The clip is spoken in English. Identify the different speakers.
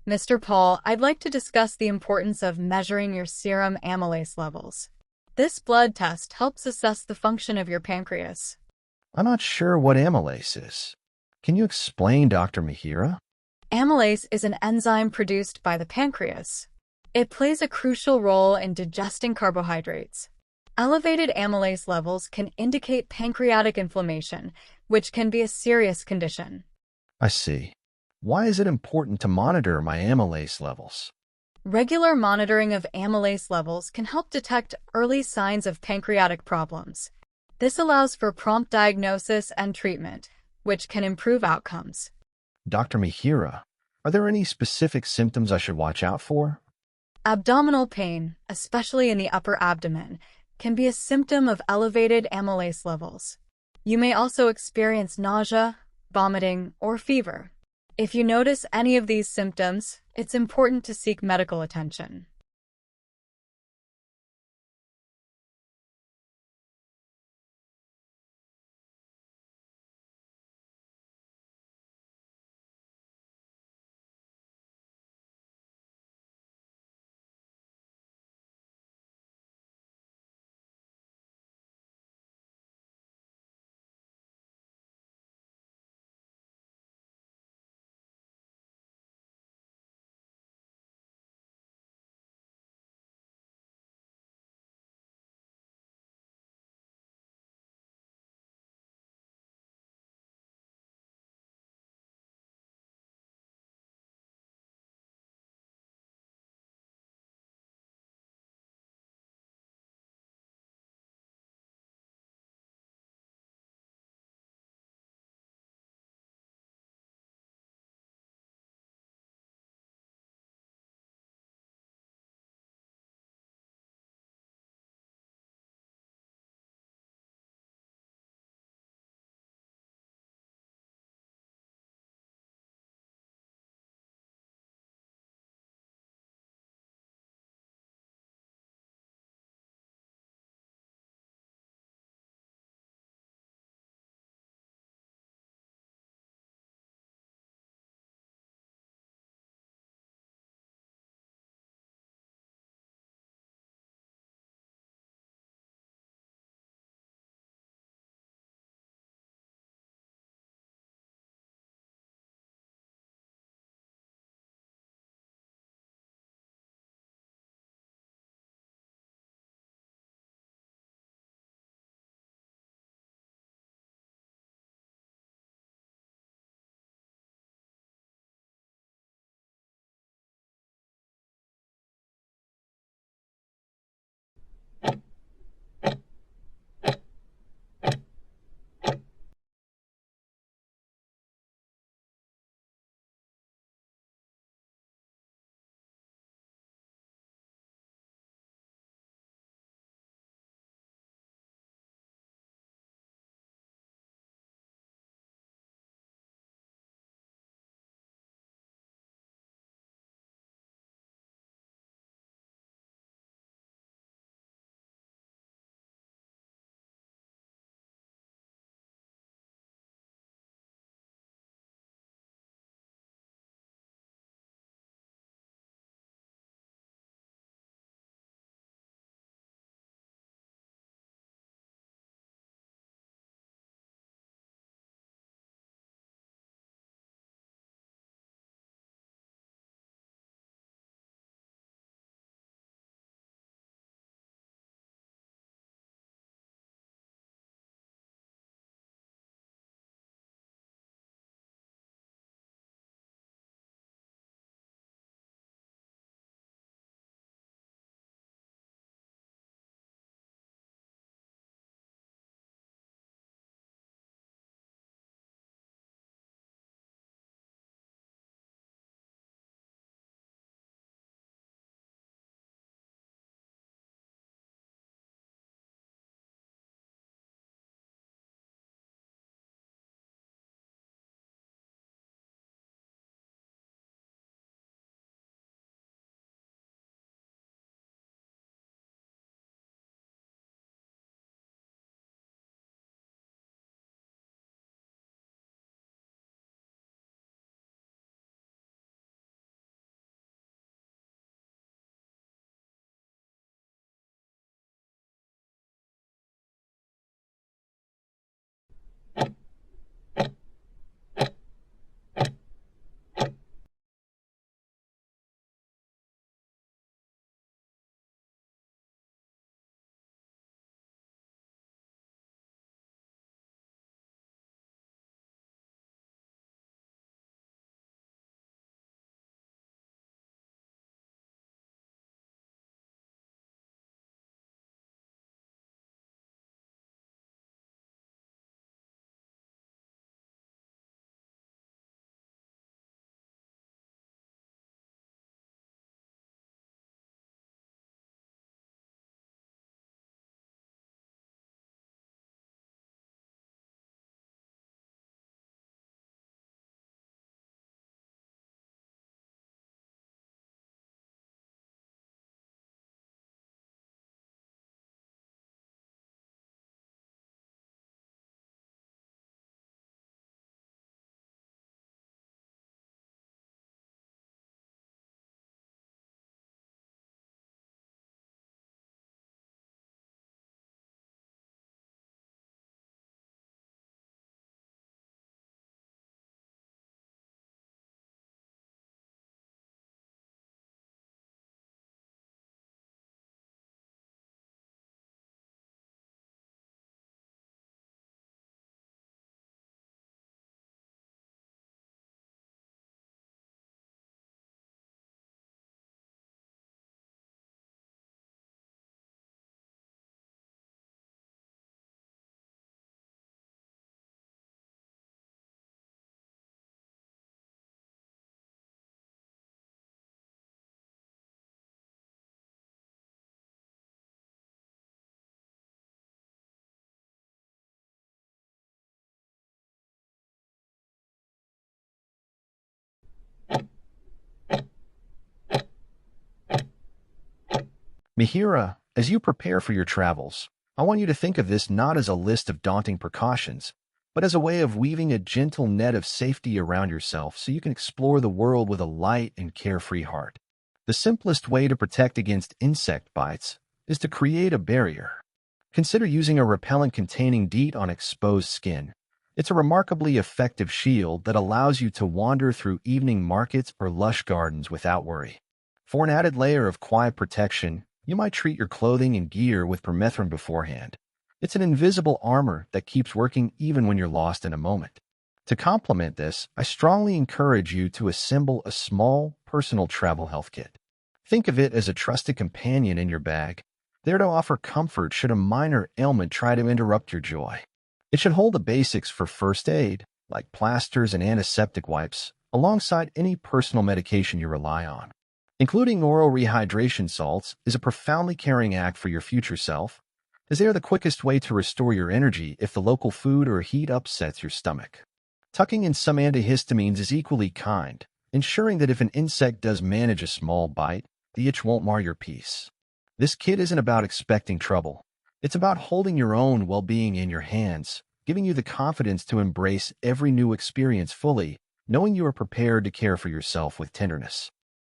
Speaker 1: Mr. Paul, I'd like to discuss the importance of measuring your serum amylase levels. This blood test helps assess the function of your pancreas.
Speaker 2: I'm not sure what amylase is. Can you explain, Dr. Mihira?
Speaker 1: Amylase is an enzyme produced by the pancreas. It plays a crucial role in digesting carbohydrates. Elevated amylase levels can indicate pancreatic inflammation, which can be a serious condition.
Speaker 2: I see. Why is it important to monitor my amylase levels?
Speaker 1: Regular monitoring of amylase levels can help detect early signs of pancreatic problems. This allows for prompt diagnosis and treatment, which can improve outcomes.
Speaker 2: Dr. Mihira, are there any specific symptoms I should watch out for?
Speaker 1: Abdominal pain, especially in the upper abdomen, can be a symptom of elevated amylase levels. You may also experience nausea, vomiting, or fever. If you notice any of these symptoms, it's important to seek medical attention.
Speaker 2: Mihira, as you prepare for your travels, I want you to think of this not as a list of daunting precautions, but as a way of weaving a gentle net of safety around yourself so you can explore the world with a light and carefree heart. The simplest way to protect against insect bites is to create a barrier. Consider using a repellent containing DEET on exposed skin. It's a remarkably effective shield that allows you to wander through evening markets or lush gardens without worry. For an added layer of quiet protection, you might treat your clothing and gear with permethrin beforehand. It's an invisible armor that keeps working even when you're lost in a moment. To complement this, I strongly encourage you to assemble a small, personal travel health kit. Think of it as a trusted companion in your bag, there to offer comfort should a minor ailment try to interrupt your joy. It should hold the basics for first aid, like plasters and antiseptic wipes, alongside any personal medication you rely on. Including oral rehydration salts is a profoundly caring act for your future self, as they are the quickest way to restore your energy if the local food or heat upsets your stomach. Tucking in some antihistamines is equally kind, ensuring that if an insect does manage a small bite, the itch won't mar your peace. This kit isn't about expecting trouble. It's about holding your own well-being in your hands, giving you the confidence to embrace every new experience fully, knowing you are prepared to care for yourself with tenderness.